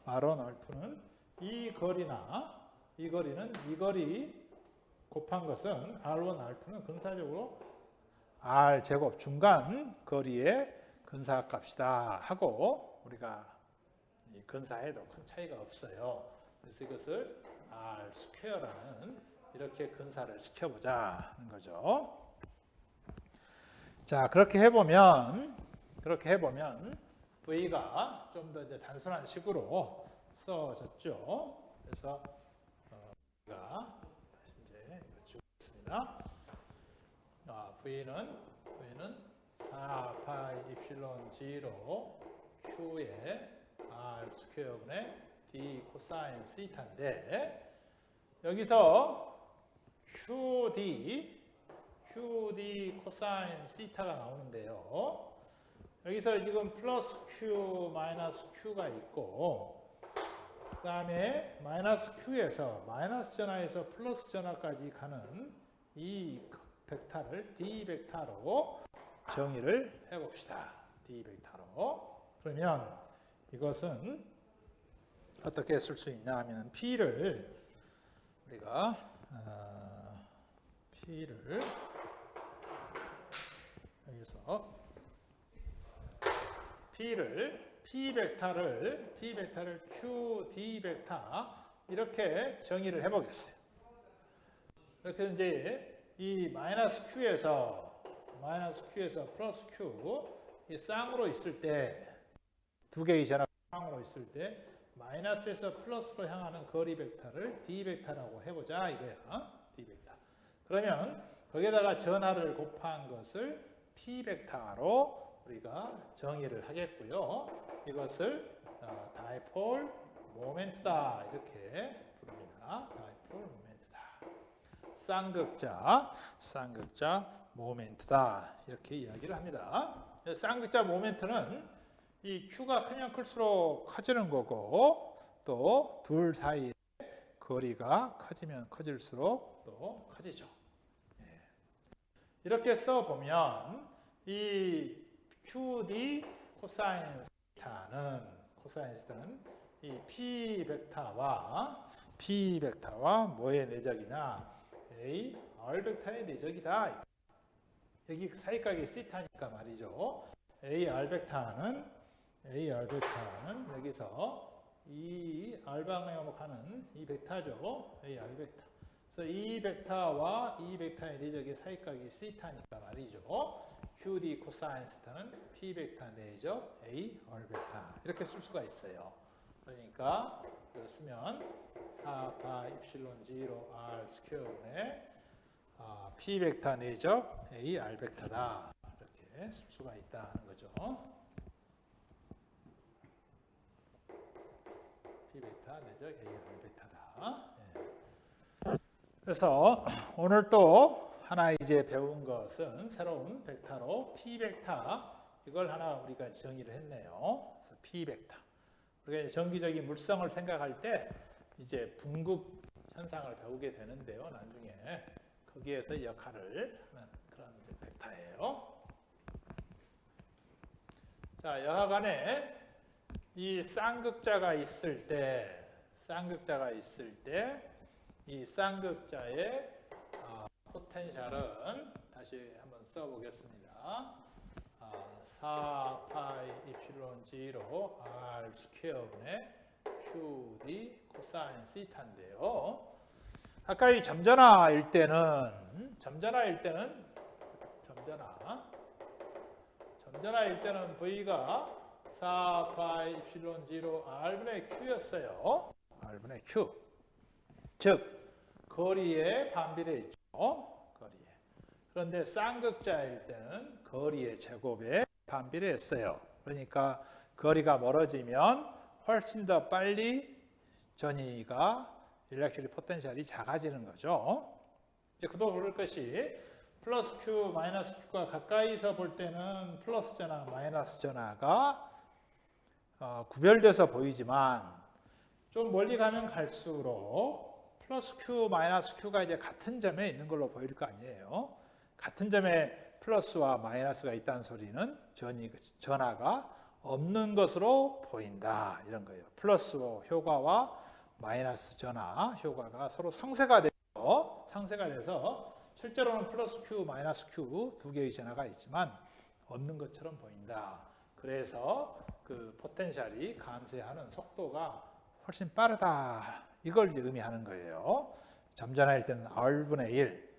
S1: R1, R2는 이 거리는 이 거리 곱한 것은 R1, R2는 근사적으로 R 제곱 중간 거리의 근사값이다 하고 우리가 이 근사에도 큰 차이가 없어요. 그래서 이것을 R 스퀘어라는 이렇게 근사를 시켜보자 하는 거죠. 자, 그렇게 해보면 V가 좀 더 이제 단순한 식으로 써졌죠. 그래서 V가 다시 이제 지우겠습니다. V는 4파이 입실론 G로 Q의 R 스퀘어분의 D 코사인 시타인데 여기서 QD 코사인 시타가 나오는데요. 여기서 지금 플러스 Q 마이너스 Q가 있고 그 다음에 마이너스 Q에서 마이너스 전화에서 플러스 전화까지 가는 이 벡터를 D 벡터로 정의를 해봅시다. D 벡터로. 그러면 이것은 어떻게 쓸 수 있냐 하면 P를 우리가 P를 여기서 P 벡터를 Q, D 벡터 이렇게 정의를 해보겠어요. 이렇게 이제 이 마이너스 Q에서 플러스 Q 이 쌍으로 있을 때 두 개의 전압 쌍으로 있을 때 마이너스에서 플러스로 향하는 거리 벡터를 D 벡터라고 해보자 이거야. D 벡터. 그러면 거기에다가 전하를 곱한 것을 P 벡터로 우리가 정의를 하겠고요. 이것을 다이폴 모멘트다 이렇게 부릅니다. 다이폴 모멘트다. 쌍극자 모멘트다 이렇게 이야기를 합니다. 쌍극자 모멘트는 이 Q가 크면 클수록 커지는 거고 또 둘 사이의 거리가 커지면 커질수록 또 커지죠. 이렇게 써보면 이 QD 코사인 시타는 이 P 벡터와 뭐의 내적이냐 A R 벡터의 내적이다. 여기 사이각이 시타니까 말이죠. A R 벡터는 여기서 이 R 방향으로 가는 이 벡터죠. A R 벡터. 그래서 이 벡터와 이 벡터의 내적의 사이각이 시타니까 말이죠. QD 코사인 시타는 P 벡터 내적 A R 벡터 이렇게 쓸 수가 있어요. 그러니까 이걸 쓰면 4파 입실론 G로 R 스퀘어분의 P 벡터 내적 A R 벡터다. 이렇게 이렇게 쓸 수가 있다는 거죠. P 벡터 내적 AR 벡터다. 예. 그래서 오늘 또 하나 이제 배운 것은 새로운 벡터로 P 벡터 이걸 하나 우리가 정의를 했네요. 그래서 P 벡터. 우리가 정기적인 물성을 생각할 때 이제 분급 현상을 배우게 되는데요. 나중에 거기에서 역할을 하는 그런 벡터예요. 자, 여하간에 이 쌍극자가 있을 때, 이 쌍극자의 포텐셜은 다시 한번 써보겠습니다. 4파이 입실론 0 R 스퀘어분의 QD 코사인 시타인데요. 아까 이 점전화일 때는 V가 4파이 입실론 0 R분의 Q였어요. R분의 Q. 즉, 거리의 반비례 있죠. 거리에. 그런데 쌍극자일 때는 거리의 제곱에 반비례했어요. 그러니까 거리가 멀어지면 훨씬 더 빨리 전위가 일렉트릭 포텐셜이 작아지는 거죠. 이제 그도 그럴 것이 플러스 Q, 마이너스 Q가 가까이서 볼 때는 플러스 전화, 마이너스 전화가 구별돼서 보이지만 좀 멀리 가면 갈수록 플러스 Q, 마이너스 Q가 이제 같은 점에 있는 걸로 보일 거 아니에요. 같은 점에 플러스와 마이너스가 있다는 소리는 전하가 없는 것으로 보인다 이런 거예요. 플러스 효과와 마이너스 전하 효과가 서로 상쇄가 돼서 실제로는 플러스 Q, 마이너스 Q 두 개의 전하가 있지만 없는 것처럼 보인다. 그래서 그 포텐셜이 감쇄하는 속도가 훨씬 빠르다. 이걸 이제 의미하는 거예요. 점전화일 때는 R분의 1,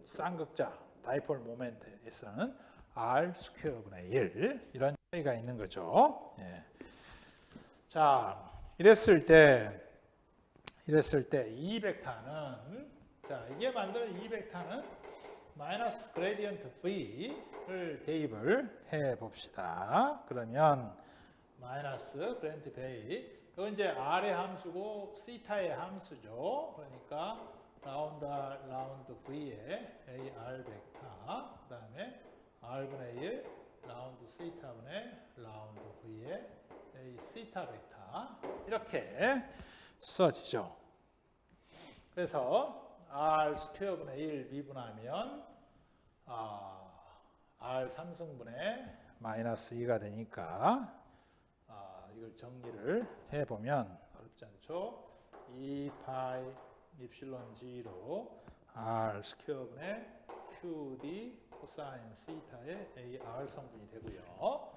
S1: 쌍극자, 다이폴 모멘트에서는 R 스퀘어분의 1 이런 차이가 있는 거죠. 예. 자, 이랬을 때 이 벡터는 이게 만드는 이 벡터는 마이너스 그레디언트 V를 대입을 해 봅시다. 그러면 마이너스 그레디언트 V 이건 이제 R의 함수고 시타의 함수죠. 그러니까 라운드 V의 AR 벡터 그다음에 R분의 1 라운드 시타분의 라운드 V의 A 시타 벡터 이렇게 써지죠. 그래서 R 스퀘어분의 1 미분하면 R 3승분의 마이너스 2가 되니까 이걸 정리를 해보면 어렵지 않죠. 2파이 입실론 0 R 스퀘어분의 QD 코사인 시타의 AR 성분이 되고요.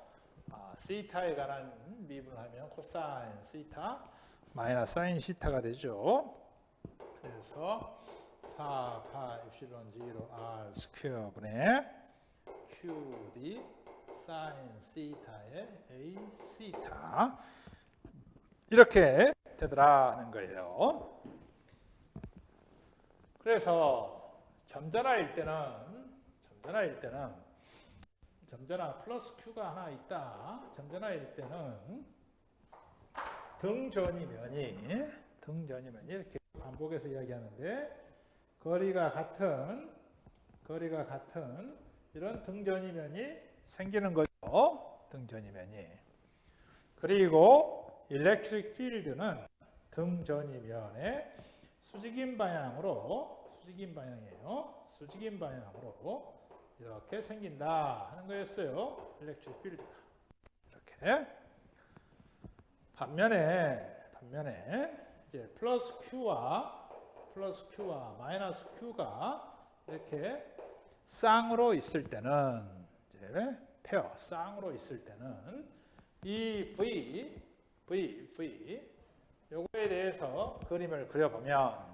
S1: 시타에 관한 미분하면 코사인 시타 마이너스 사인 시타가 되죠. 그래서 4파 입실론 0 R 스퀘어분의 QD 사인 시타의 A 시타 이렇게 되더라는 거예요. 그래서 점전화일 때는 점전화 플러스 Q가 하나 있다. 점전화일 때는 등전이면이 이렇게 반복해서 이야기하는데 거리가 같은 이런 등전이면이 생기는 거죠. 등전이면이. 그리고 일렉트릭 필드는 등전이면의 수직인 방향으로 이렇게 생긴다 하는 거였어요. 일렉트릭 필드가. 이렇게. 반면에 이제 플러스 Q와 마이너스 Q가 이렇게 쌍으로 있을 때는 이제 페어 쌍으로 있을 때는 이 V 요거에 대해서 그림을 그려보면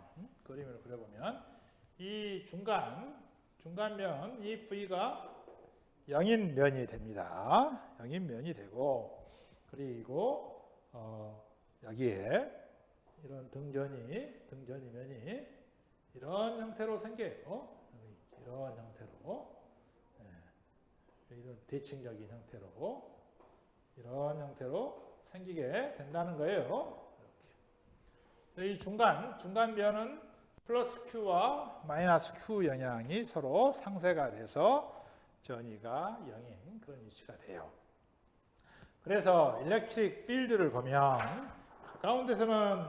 S1: 이 중간면 이 V가 0인 면이 됩니다. 0인 면이 되고 그리고 여기에 이런 등전이면이 이런 형태로 생겨요. 이런 형태로. 이런 대칭적인 형태로 이런 형태로 생기게 된다는 거예요. 이렇게. 이 중간변은 플러스 Q와 마이너스 Q 영향이 서로 상쇄가 돼서 전이가 0인 그런 위치가 돼요. 그래서 일렉트릭 필드를 보면 가까운 데서는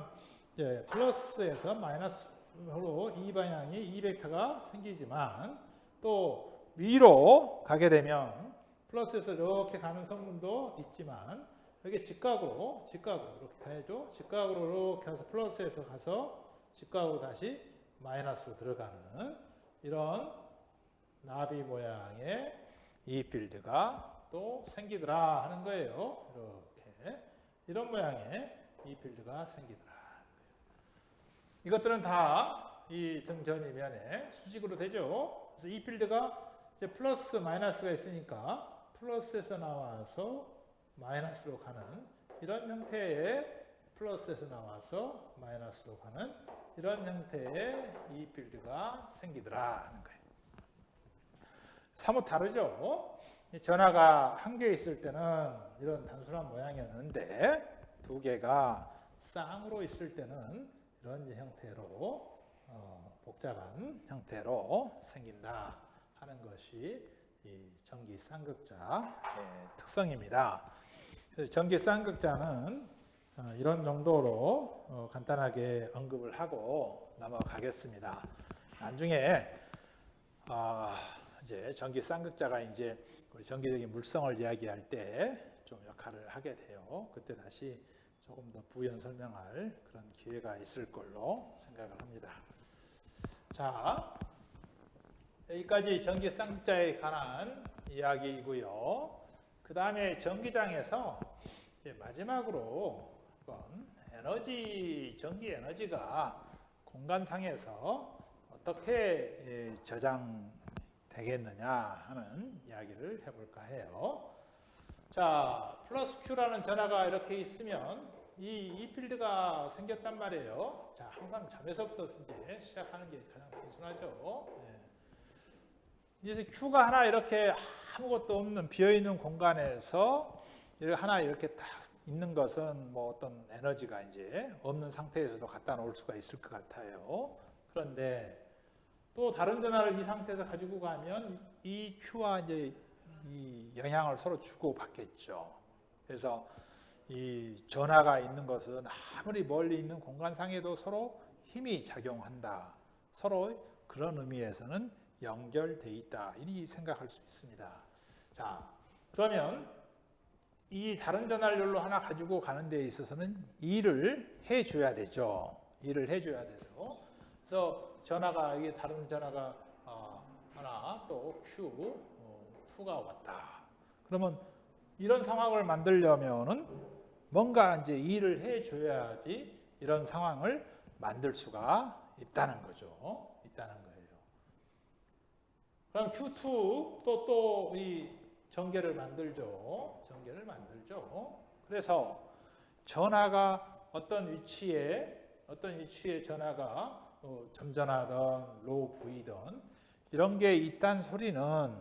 S1: 이제 플러스에서 마이너스로 이 방향이 E 벡터가 생기지만 또 위로 가게 되면 플러스에서 이렇게 가는 성분도 있지만 여기 직각으로 이렇게 가야죠. 직각으로 이렇게 가서 플러스에서 가서 직각으로 다시 마이너스로 들어가는 이런 나비 모양의 이 필드가 또 생기더라 하는 거예요. 이렇게 이런 모양의 이 필드가 생기더라. 이것들은 다 이 등전이면에 수직으로 되죠. 그래서 이 필드가 이제 플러스 마이너스가 있으니까 플러스에서 나와서 마이너스로 가는 이런 형태의 플러스에서 나와서 마이너스로 가는 이런 형태의 이 필드가 생기더라 하는 거예요. 사뭇 다르죠. 전하가 한 개 있을 때는 이런 단순한 모양이었는데 두 개가 쌍으로 있을 때는 이런 형태로 복잡한 형태로 생긴다 하는 것이 이 전기 쌍극자의 특성입니다. 전기 쌍극자는 이런 정도로 간단하게 언급을 하고 넘어가겠습니다. 나중에 이제 전기 쌍극자가 이제 우리 전기적인 물성을 이야기할 때 좀 역할을 하게 돼요. 그때 다시 조금 더 부연 설명할 그런 기회가 있을 걸로 생각을 합니다. 자, 여기까지 전기 쌍극자에 관한 이야기이고요. 그 다음에 전기장에서 마지막으로 전기 에너지가 공간상에서 어떻게 저장되겠느냐 하는 이야기를 해볼까 해요. 자, 플러스 Q라는 전하가 이렇게 있으면 이 필드가 생겼단 말이에요. 자, 항상 점에서부터 이제 시작하는 게 가장 단순하죠. 그래서 Q가 하나 이렇게 아무것도 없는 비어있는 공간에서 하나 이렇게 딱 있는 것은 뭐 어떤 에너지가 이제 없는 상태에서도 갖다 놓을 수가 있을 것 같아요. 그런데 또 다른 전하를 이 상태에서 가지고 가면 이 Q와 이제 이 영향을 서로 주고 받겠죠. 그래서 이 전하가 있는 것은 아무리 멀리 있는 공간상에도 서로 힘이 작용한다. 서로 그런 의미에서는 연결돼 있다. 이리 생각할 수 있습니다. 자, 그러면 이 다른 전하를 하나 가지고 가는 데 있어서는 일을 해줘야 되죠. 일을 해줘야 되죠. 그래서 이게 다른 전하가 하나 또 Q2가 왔다. 그러면 이런 상황을 만들려면은 뭔가 이제 일을 해줘야지 이런 상황을 만들 수가 있다는 거죠. 있다는 거예요. 그럼 Q2 또 이 전개를 만들죠. 그래서 전하가 어떤 위치에 전하가 점전하던 로우 V든 이런 게 있단 소리는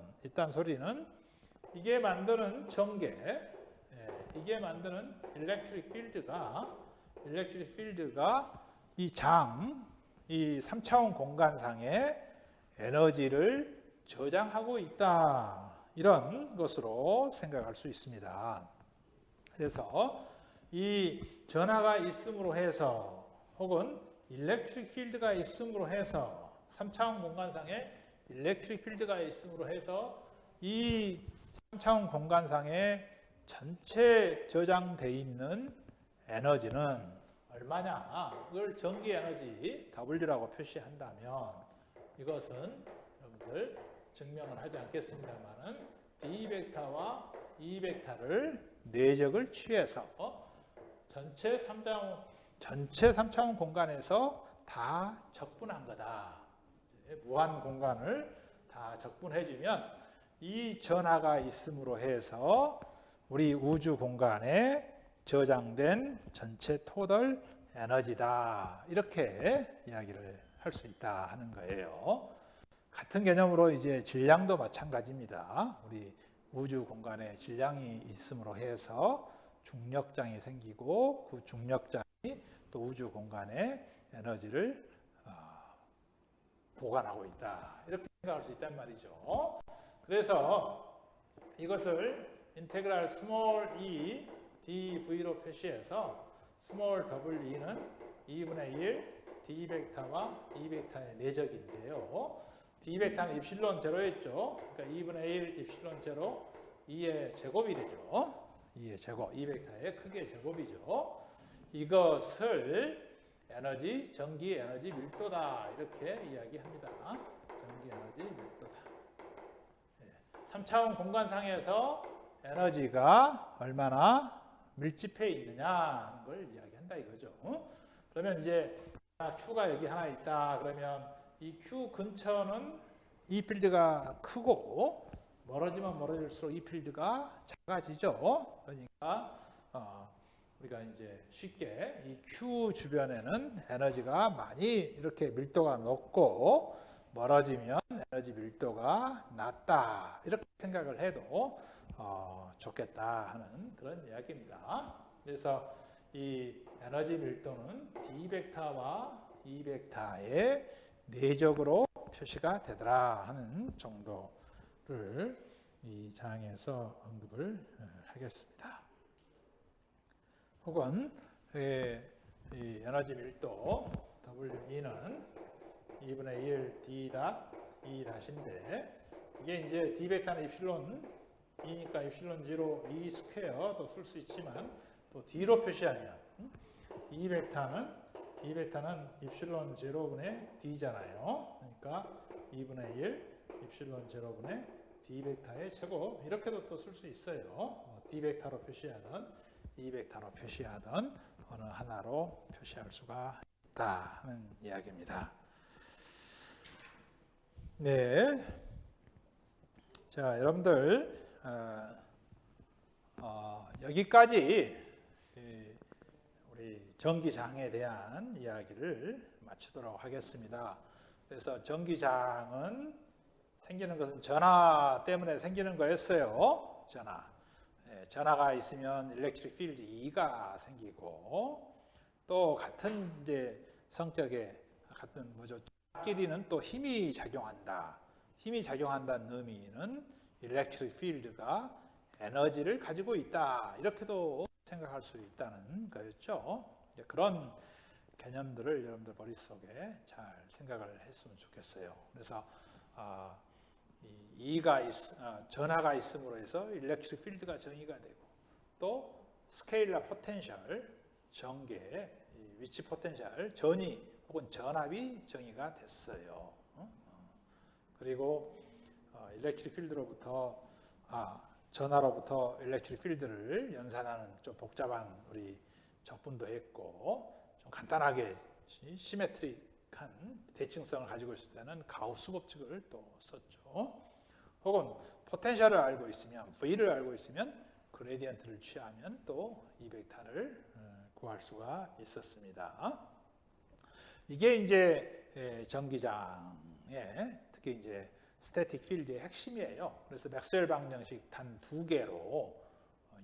S1: 이게 만드는 이게 만드는 일렉트릭 필드가 이 3차원 공간상에 에너지를 저장하고 있다. 이런 것으로 생각할 수 있습니다. 그래서 이 전하가 있음으로 해서 혹은 일렉트릭 필드가 있음으로 해서 3차원 공간상에 일렉트릭 필드가 있음으로 해서 이 3차원 공간상에 전체 저장되어 있는 에너지는 얼마냐? 그걸 전기 에너지 W라고 표시한다면 이것은 여러분들 증명을 하지 않겠습니다만은 D 벡터와 E 벡터를 내적을 취해서 전체 3차원 공간에서 다 적분한 거다. 무한 공간을 다 적분해주면 이 전하가 있음으로 해서 우리 우주 공간에 저장된 전체 토tal 에너지다. 이렇게 이야기를 할 수 있다 하는 거예요. 같은 개념으로 이제 질량도 마찬가지입니다. 우리 우주 공간에 질량이 있음으로 해서 중력장이 생기고 그 중력장이 또 우주 공간에 에너지를 보관하고 있다. 이렇게 생각할 수 있단 말이죠. 그래서 이것을 인테그랄 스몰 e dv로 표시해서 스몰 w는 2분의 1 d 벡터와 e 벡터의 내적인데요. d 벡터는 입실론 제로였죠. 그러니까 2분의 1 입실론 제로 2의 제곱이 되죠. 2의 제곱, e 벡터의 크기의 제곱이죠. 이것을 에너지, 전기 에너지 밀도다 이렇게 이야기합니다. 전기 에너지 밀도다. 3차원 공간상에서 에너지가 얼마나 밀집해 있느냐 하는 걸 이야기한다 이거죠. 그러면 이제 Q가 여기 하나 있다. 그러면 이 Q 근처는 이 필드가 크고 멀어지면 멀어질수록 이 필드가 작아지죠. 그러니까 우리가 이제 쉽게 이 Q 주변에는 에너지가 많이 이렇게 밀도가 높고 멀어지면 에너지 밀도가 낮다. 이렇게 생각을 해도 좋겠다 하는 그런 이야기입니다. 그래서 이 에너지 밀도는 D 벡터와 E 벡터의 내적으로 표시가 되더라 하는 정도를 이 장에서 언급을 하겠습니다. 혹은 이 에너지 밀도 We는 2분의 1 D 닷 E 닷인데 이게 이제 D 벡터는 입실론 E니까 입실론 0 E 스퀘어도 쓸 수 있지만 또 D로 표시하면 E 벡터는 입실론 0분의 D잖아요. 그러니까 2분의 1 입실론 0분의 D 벡터의 제곱 이렇게도 또 쓸 수 있어요. D 벡터로 표시하든 E 벡터로 표시하든 어느 하나로 표시할 수가 있다 하는 이야기입니다. 네, 자 여러분들 여기까지 우리 전기장에 대한 이야기를 마치도록 하겠습니다. 그래서 전기장은 생기는 것은 전하 때문에 생기는 거였어요. 전하가 있으면 일렉트릭 필드 E가 생기고 또 같은 이제 성격의 같은 끼리는 또 힘이 작용한다. 힘이 작용한다는 의미는 일렉트릭 필드가 에너지를 가지고 있다. 이렇게도 생각할 수 있다는 거였죠. 그런 개념들을 여러분들 머릿속에 잘 생각을 했으면 좋겠어요. 그래서 전하가 있음으로 해서 일렉트릭 필드가 정의가 되고 또 스케일러 포텐셜, 전개, 위치 포텐셜, 전위 혹은 전압이 정의가 됐어요. 그리고 일렉트릭 필드로부터 전하로부터 일렉트릭 필드를 연산하는 좀 복잡한 우리 적분도 했고 좀 간단하게 시메트릭한 대칭성을 가지고 있을 때는 가우스 법칙을 또 썼죠. 혹은 포텐셜을 알고 있으면 V를 알고 있으면 그레디언트를 취하면 또 이 벡터를 구할 수가 있었습니다. 이게 이제 전기장의 특히 이제 스태틱 필드의 핵심이에요. 그래서 맥스웰 방정식 단 2개로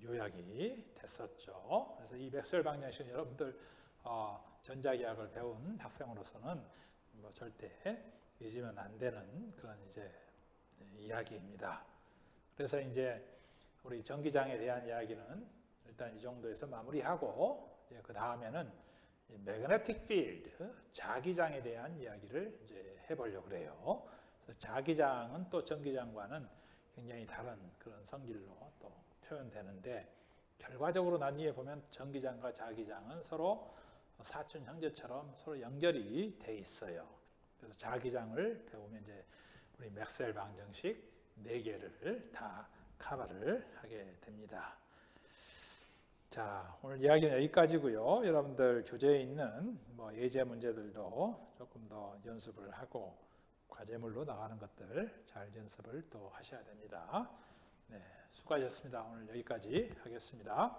S1: 요약이 됐었죠. 그래서 이 맥스웰 방정식은 여러분들 전자기학을 배운 학생으로서는 뭐 절대 잊으면 안 되는 그런 이제 이야기입니다. 그래서 이제 우리 전기장에 대한 이야기는 일단 이 정도에서 마무리하고 그 다음에는 매그네틱 필드, 자기장에 대한 이야기를 이제 해보려고 그래요. 그래서 자기장은 또 전기장과는 굉장히 다른 그런 성질로 또 표현되는데 결과적으로 나중에 보면 전기장과 자기장은 서로 사촌 형제처럼 서로 연결이 돼 있어요. 그래서 자기장을 배우면 이제 우리 맥스웰 방정식 4개를 다 커버를 하게 됩니다. 자, 오늘 이야기는 여기까지고요. 여러분들 교재에 있는 뭐 예제 문제들도 조금 더 연습을 하고 과제물로 나가는 것들 잘 연습을 또 하셔야 됩니다. 네, 수고하셨습니다. 오늘 여기까지 하겠습니다.